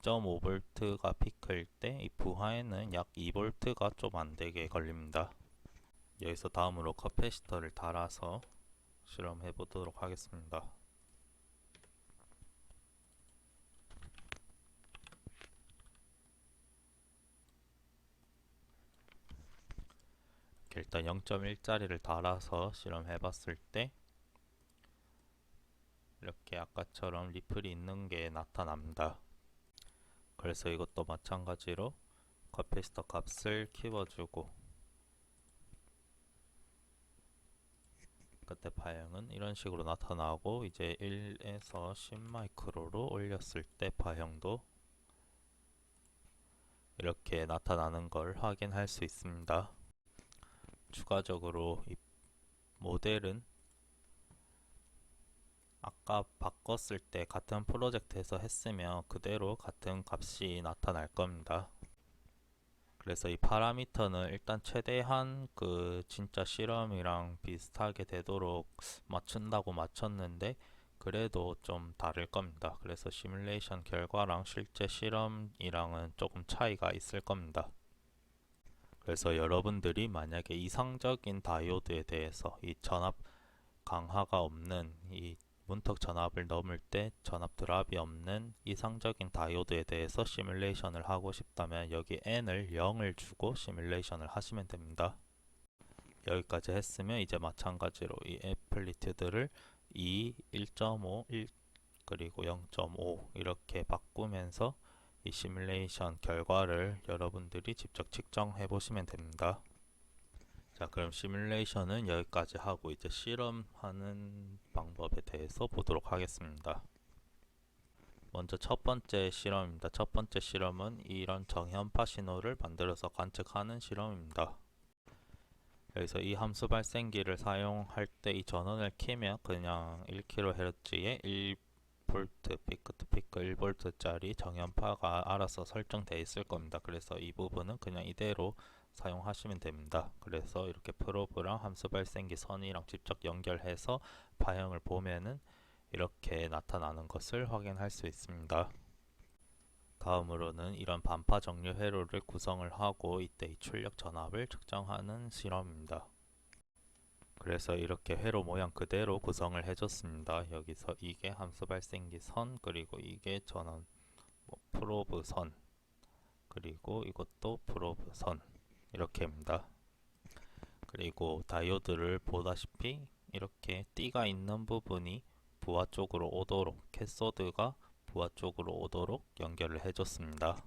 2.5V가 피크일 때 이 부하에는 약 2V가 좀 안되게 걸립니다. 여기서 다음으로 커패시터를 달아서 실험해 보도록 하겠습니다. 일단 0.1짜리를 달아서 실험해 봤을 때 이렇게 아까처럼 리플이 있는 게 나타납니다. 그래서 이것도 마찬가지로 커패시터 값을 키워주고 그때 파형은 이런 식으로 나타나고 이제 1에서 10마이크로로 올렸을 때 파형도 이렇게 나타나는 걸 확인할 수 있습니다. 추가적으로 이 모델은 아까 바꿨을 때 같은 프로젝트에서 했으면 그대로 같은 값이 나타날 겁니다. 그래서 이 파라미터는 일단 최대한 그 진짜 실험이랑 비슷하게 되도록 맞춘다고 맞췄는데 그래도 좀 다를 겁니다. 그래서 시뮬레이션 결과랑 실제 실험이랑은 조금 차이가 있을 겁니다. 그래서 여러분들이 만약에 이상적인 다이오드에 대해서 이 전압 강화가 없는 이 문턱 전압을 넘을 때 전압 드랍이 없는 이상적인 다이오드에 대해서 시뮬레이션을 하고 싶다면 여기 n을 0을 주고 시뮬레이션을 하시면 됩니다. 여기까지 했으면 이제 마찬가지로 이 앰플리튜드를 2, 1.5, 1 그리고 0.5 이렇게 바꾸면서 이 시뮬레이션 결과를 여러분들이 직접 측정해 보시면 됩니다. 자, 그럼 시뮬레이션은 여기까지 하고 이제 실험하는 방법에 대해서 보도록 하겠습니다. 먼저 첫 번째 실험입니다. 첫 번째 실험은 이런 정현파 신호를 만들어서 관측하는 실험입니다. 여기서 이 함수 발생기를 사용할 때 이 전원을 키면 그냥 1kHz에 1V 피크 투 피크 1V짜리 정현파가 알아서 설정되어 있을 겁니다. 그래서 이 부분은 그냥 이대로 사용하시면 됩니다. 그래서 이렇게 프로브랑 함수 발생기 선이랑 직접 연결해서 파형을 보면은 이렇게 나타나는 것을 확인할 수 있습니다. 다음으로는 이런 반파 정류 회로를 구성을 하고 이때 이 출력 전압을 측정하는 실험입니다. 그래서 이렇게 회로 모양 그대로 구성을 해줬습니다. 여기서 이게 함수 발생기 선, 그리고 이게 전원 프로브 선, 그리고 이것도 프로브 선 이렇게입니다. 그리고 다이오드를 보다시피 이렇게 띠가 있는 부분이 부하 쪽으로 오도록 캐소드가 부하 쪽으로 오도록 연결을 해줬습니다.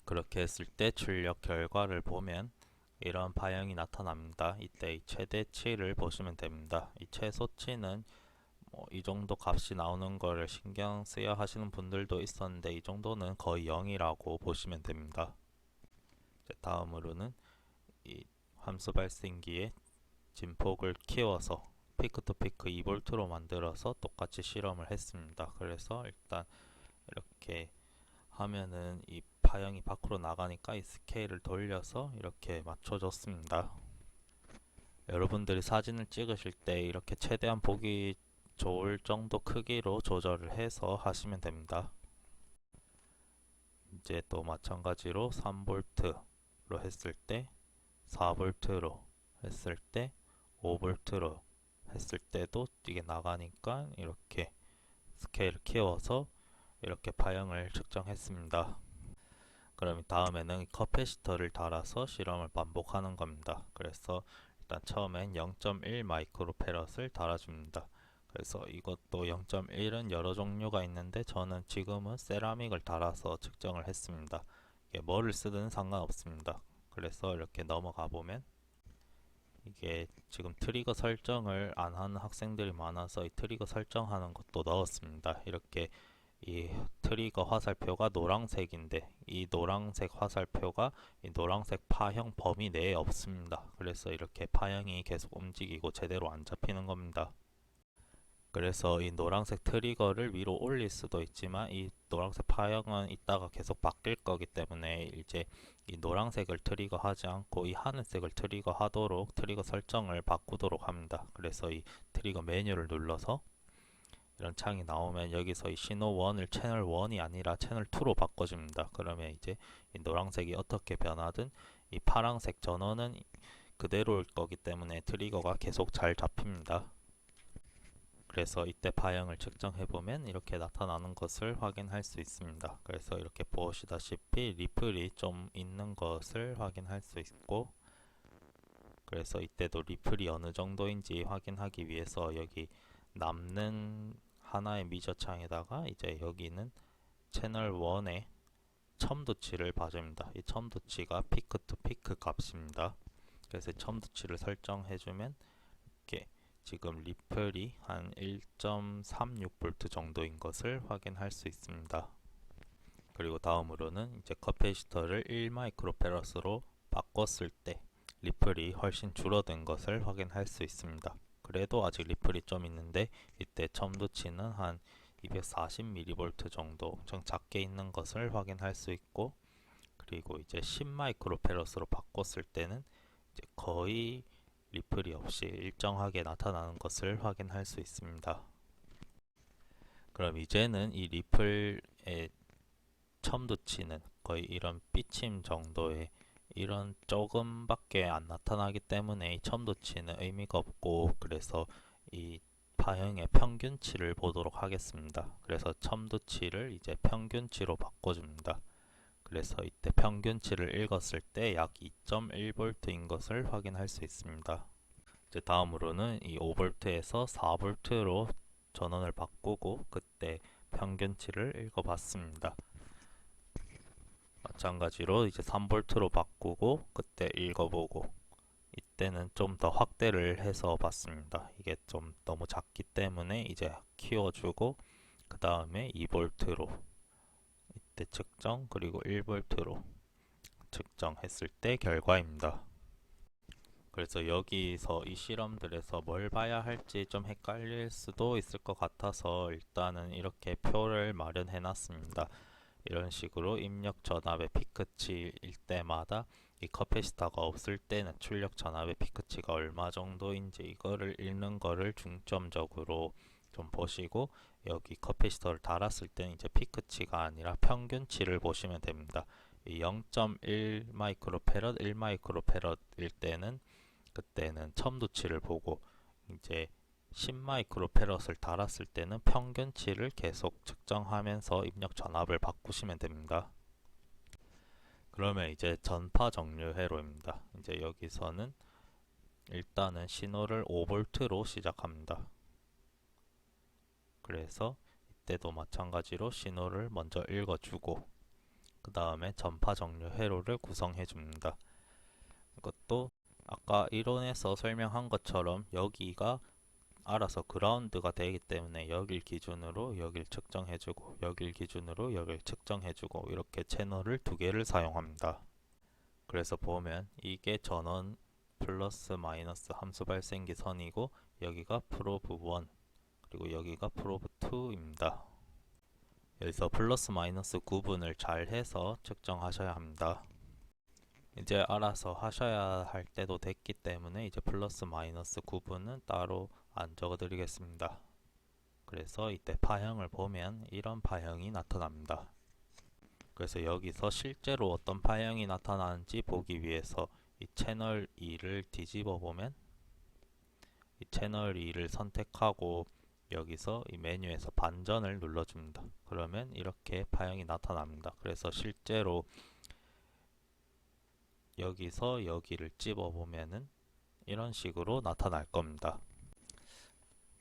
그렇게 했을 때 출력 결과를 보면 이런 파형이 나타납니다. 이때 이 최대치를 보시면 됩니다. 이 최소치는 이 정도 값이 나오는 거를 신경 쓰여 하시는 분들도 있었는데 이 정도는 거의 0이라고 보시면 됩니다. 다음으로는 이 함수 발생기에 진폭을 키워서 피크 투 피크 2V로 만들어서 똑같이 실험을 했습니다. 그래서 일단 이렇게 하면은 이 파형이 밖으로 나가니까 이 스케일을 돌려서 이렇게 맞춰줬습니다. 여러분들이 사진을 찍으실 때 이렇게 최대한 보기 좋을 정도 크기로 조절을 해서 하시면 됩니다. 이제 또 마찬가지로 3V로 했을 때 4V로 했을 때 5V로 했을 때도 이게 나가니까 이렇게 스케일을 키워서 이렇게 파형을 측정했습니다. 그럼 다음에는 커패시터를 달아서 실험을 반복하는 겁니다. 그래서 일단 처음엔 0.1 마이크로페럿을 달아줍니다. 그래서 이것도 0.1은 여러 종류가 있는데 저는 지금은 세라믹을 달아서 측정을 했습니다. 이게 뭐를 쓰든 상관없습니다. 그래서 이렇게 넘어가 보면 이게 지금 트리거 설정을 안 하는 학생들이 많아서 이 트리거 설정하는 것도 넣었습니다. 이렇게 이 트리거 화살표가 노란색인데 이 노란색 화살표가 이 노란색 파형 범위 내에 없습니다. 그래서 이렇게 파형이 계속 움직이고 제대로 안 잡히는 겁니다. 그래서 이 노란색 트리거를 위로 올릴 수도 있지만 이 노란색 파형은 이따가 계속 바뀔 거기 때문에 이제 이 노란색을 트리거 하지 않고 이 하늘색을 트리거 하도록 트리거 설정을 바꾸도록 합니다. 그래서 이 트리거 메뉴를 눌러서 이런 창이 나오면 여기서 이 신호 1을 채널 1이 아니라 채널 2로 바꿔줍니다. 그러면 이제 이 노란색이 어떻게 변하든 이 파란색 전원은 그대로일 거기 때문에 트리거가 계속 잘 잡힙니다. 그래서 이때 파형을 측정해 보면 이렇게 나타나는 것을 확인할 수 있습니다. 그래서 이렇게 보시다시피 리플이 좀 있는 것을 확인할 수 있고, 그래서 이때도 리플이 어느 정도인지 확인하기 위해서 여기 남는 하나의 미저 창에다가 이제 여기는 채널 1의 첨도치를 봐줍니다. 이 첨도치가 피크 투 피크 값입니다. 그래서 첨도치를 설정해주면 이렇게 지금 리플이 한 1.36V 정도인 것을 확인할 수 있습니다. 그리고 다음으로는 이제 커패시터를 1마이크로페럿으로 바꿨을 때 리플이 훨씬 줄어든 것을 확인할 수 있습니다. 그래도 아직 리플이 좀 있는데 이때 첨도치는 한 240mV 정도 엄청 작게 있는 것을 확인할 수 있고, 그리고 이제 10마이크로페럿으로 바꿨을 때는 이제 거의 리플이 없이 일정하게 나타나는 것을 확인할 수 있습니다. 그럼 이제는 이 리플의 첨도치는 거의 이런 삐침 정도의 이런 조금밖에 안 나타나기 때문에 이 첨도치는 의미가 없고, 그래서 이 파형의 평균치를 보도록 하겠습니다. 그래서 첨도치를 이제 평균치로 바꿔줍니다. 그래서 이때 평균치를 읽었을 때 약 2.1V인 것을 확인할 수 있습니다. 이제 다음으로는 이 5V에서 4V로 전원을 바꾸고 그때 평균치를 읽어봤습니다. 마찬가지로 이제 3V로 바꾸고 그때 읽어보고, 이때는 좀 더 확대를 해서 봤습니다. 이게 좀 너무 작기 때문에 이제 키워주고 그 다음에 2V로 이때 측정, 그리고 1V로 측정했을 때 결과입니다. 그래서 여기서 이 실험들에서 뭘 봐야 할지 좀 헷갈릴 수도 있을 것 같아서 일단은 이렇게 표를 마련해 놨습니다. 이런 식으로 입력 전압의 피크치일 때마다 이 커패시터가 없을 때는 출력 전압의 피크치가 얼마 정도인지 이거를 읽는 거를 중점적으로 좀 보시고, 여기 커패시터를 달았을 때는 이제 피크치가 아니라 평균치를 보시면 됩니다. 이 0.1 마이크로페럿, 1 마이크로페럿일 때는 그때는 첨도치를 보고, 이제 10 마이크로페럿을 달았을 때는 평균치를 계속 측정하면서 입력 전압을 바꾸시면 됩니다. 그러면 이제 전파 정류 회로입니다. 이제 여기서는 일단은 신호를 5V로 시작합니다. 그래서 이때도 마찬가지로 신호를 먼저 읽어주고 그 다음에 전파 정류 회로를 구성해 줍니다. 이것도 아까 이론에서 설명한 것처럼 여기가 알아서 그라운드가 되기 때문에 여길 기준으로 여길 측정해주고 여길 기준으로 여길 측정해주고 이렇게 채널을 두 개를 사용합니다. 그래서 보면 이게 전원 플러스 마이너스 함수 발생기 선이고 여기가 프로브 1 그리고 여기가 프로브 2입니다. 여기서 플러스 마이너스 구분을 잘 해서 측정하셔야 합니다. 이제 알아서 하셔야 할 때도 됐기 때문에 이제 플러스 마이너스 구분은 따로 안 적어 드리겠습니다. 그래서 이때 파형을 보면 이런 파형이 나타납니다. 그래서 여기서 실제로 어떤 파형이 나타나는지 보기 위해서 이 채널 2를 뒤집어 보면 이 채널 2를 선택하고 여기서 이 메뉴에서 반전을 눌러줍니다. 그러면 이렇게 파형이 나타납니다. 그래서 실제로 여기서 여기를 찝어 보면은 이런 식으로 나타날 겁니다.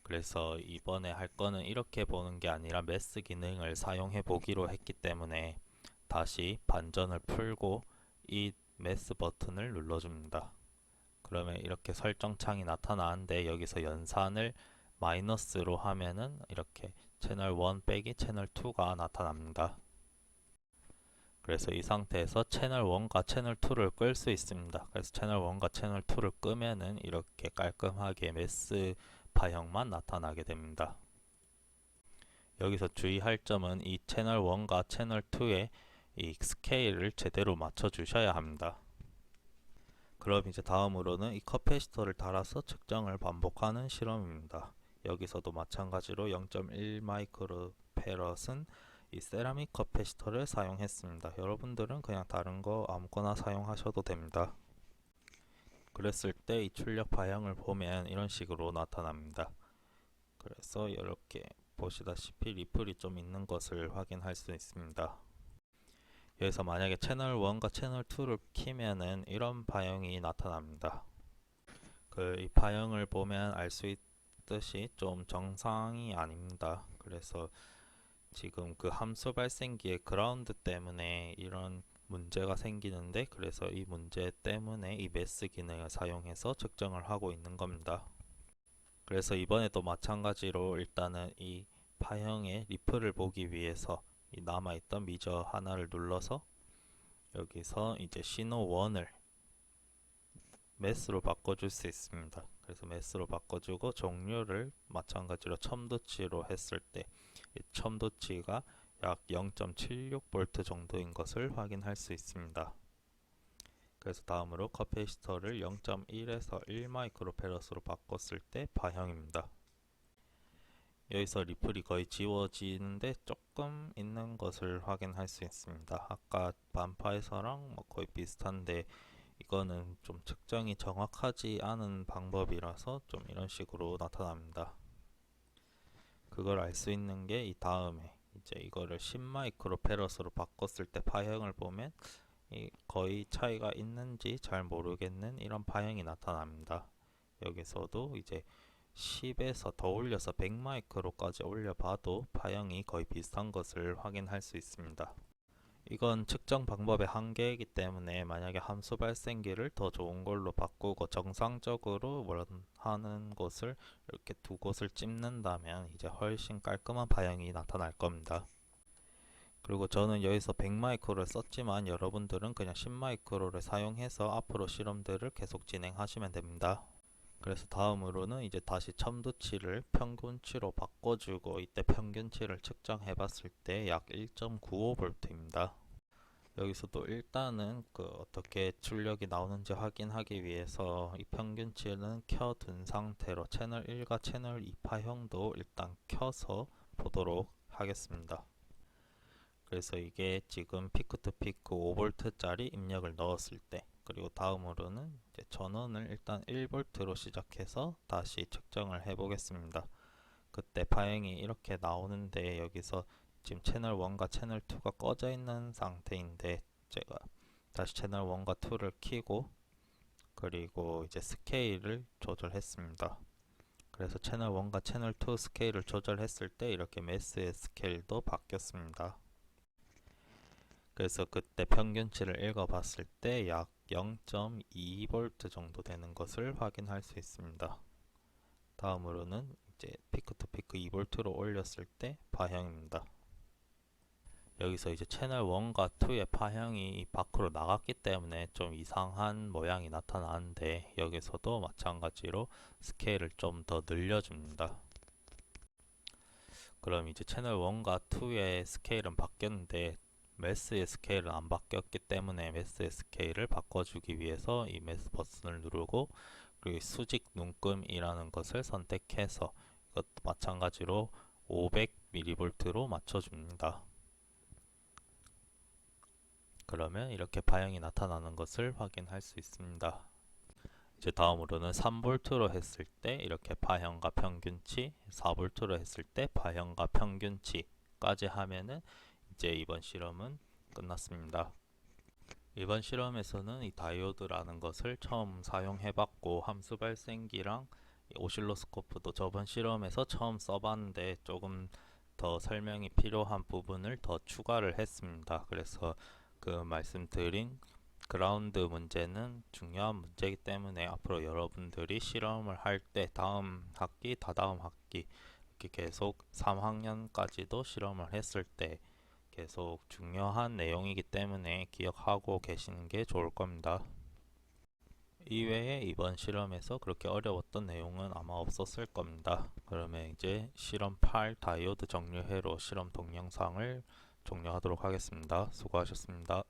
그래서 이번에 할 거는 이렇게 보는 게 아니라 매스 기능을 사용해 보기로 했기 때문에 다시 반전을 풀고 이 매스 버튼을 눌러줍니다. 그러면 이렇게 설정창이 나타나는데 여기서 연산을 마이너스로 하면은 이렇게 채널 1 빼기 채널 2가 나타납니다. 그래서 이 상태에서 채널 1과 채널 2를 끌 수 있습니다. 그래서 채널 1과 채널 2를 끄면은 이렇게 깔끔하게 매스 파형만 나타나게 됩니다. 여기서 주의할 점은 이 채널 1과 채널 2의 이 스케일을 제대로 맞춰 주셔야 합니다. 그럼 이제 다음으로는 이 커패시터를 달아서 측정을 반복하는 실험입니다. 여기서도 마찬가지로 0.1 마이크로페럿은 이 세라믹 커패시터를 사용했습니다. 여러분들은 그냥 다른 거 아무거나 사용하셔도 됩니다. 그랬을 때 이 출력 파형을 보면 이런 식으로 나타납니다. 그래서 이렇게 보시다시피 리플이 좀 있는 것을 확인할 수 있습니다. 여기서 만약에 채널 1과 채널 2를 키면은 이런 파형이 나타납니다. 이 파형을 보면 알 수 있듯이 좀 정상이 아닙니다. 그래서 지금 그 함수 발생기의 그라운드 때문에 이런 문제가 생기는데, 그래서 이 문제 때문에 이 매스 기능을 사용해서 측정을 하고 있는 겁니다. 그래서 이번에도 마찬가지로 일단은 이 파형의 리플을 보기 위해서 이 남아있던 미저 하나를 눌러서 여기서 이제 신호 1을 매스로 바꿔줄 수 있습니다. 그래서 매스로 바꿔주고 종류를 마찬가지로 첨도치로 했을 때 이 첨도치가 약 0.76V 정도인 것을 확인할 수 있습니다. 그래서 다음으로 커패시터를 0.1에서 1 마이크로페럿으로 바꿨을 때 파형입니다. 여기서 리플이 거의 지워지는데 조금 있는 것을 확인할 수 있습니다. 아까 반파에서랑 거의 비슷한데 이거는 좀 측정이 정확하지 않은 방법이라서 좀 이런 식으로 나타납니다. 그걸 알 수 있는 게 이 다음에 이제 이거를 10 마이크로페럿으로 바꿨을 때 파형을 보면 거의 차이가 있는지 잘 모르겠는 이런 파형이 나타납니다. 여기서도 이제 10에서 더 올려서 100 마이크로까지 올려봐도 파형이 거의 비슷한 것을 확인할 수 있습니다. 이건 측정 방법의 한계이기 때문에 만약에 함수 발생기를 더 좋은 걸로 바꾸고 정상적으로 원하는 곳을 이렇게 두 곳을 찝는다면 이제 훨씬 깔끔한 파형이 나타날 겁니다. 그리고 저는 여기서 100 마이크로를 썼지만 여러분들은 그냥 10 마이크로를 사용해서 앞으로 실험들을 계속 진행하시면 됩니다. 그래서 다음으로는 이제 다시 첨도치를 평균치로 바꿔주고 이때 평균치를 측정해 봤을 때 약 1.95V입니다. 여기서도 일단은 어떻게 출력이 나오는지 확인하기 위해서 이 평균치는 켜둔 상태로 채널 1과 채널 2 파형도 일단 켜서 보도록 하겠습니다. 그래서 이게 지금 피크 투 피크 5V짜리 입력을 넣었을 때, 그리고 다음으로는 이제 전원을 일단 1V로 시작해서 다시 측정을 해 보겠습니다. 그때 파형이 이렇게 나오는데 여기서 지금 채널 1과 채널 2가 꺼져 있는 상태인데 제가 다시 채널 1과 2를 켜고 그리고 이제 스케일을 조절했습니다. 그래서 채널 1과 채널 2 스케일을 조절했을 때 이렇게 매스의 스케일도 바뀌었습니다. 그래서 그때 평균치를 읽어봤을 때 약 0.2V 정도 되는 것을 확인할 수 있습니다. 다음으로는 이제 피크 투 피크 2V로 올렸을 때 파형입니다. 여기서 이제 채널 1과 2의 파형이 밖으로 나갔기 때문에 좀 이상한 모양이 나타나는데 여기서도 마찬가지로 스케일을 좀 더 늘려줍니다. 그럼 이제 채널 1과 2의 스케일은 바뀌었는데 매스의 스케일은 안 바뀌었기 때문에 매스의 스케일을 바꿔주기 위해서 이 매스 버튼을 누르고 그리고 수직 눈금이라는 것을 선택해서 이것도 마찬가지로 500mV로 맞춰줍니다. 그러면 이렇게 파형이 나타나는 것을 확인할 수 있습니다. 이제 다음으로는 3V로 했을 때 이렇게 파형과 평균치, 4V로 했을 때 파형과 평균치까지 하면은 이제 이번 실험은 끝났습니다. 이번 실험에서는 이 다이오드라는 것을 처음 사용해봤고 함수 발생기랑 오실로스코프도 저번 실험에서 처음 써봤는데 조금 더 설명이 필요한 부분을 더 추가를 했습니다. 그래서 그 말씀드린 그라운드 문제는 중요한 문제이기 때문에 앞으로 여러분들이 실험을 할 때 다음 학기, 다다음 학기 이렇게 계속 3학년까지도 실험을 했을 때 계속 중요한 내용이기 때문에 기억하고 계시는 게 좋을 겁니다. 이외에 이번 실험에서 그렇게 어려웠던 내용은 아마 없었을 겁니다. 그러면 이제 실험 8 다이오드 정류 회로 실험 동영상을 종료하도록 하겠습니다. 수고하셨습니다.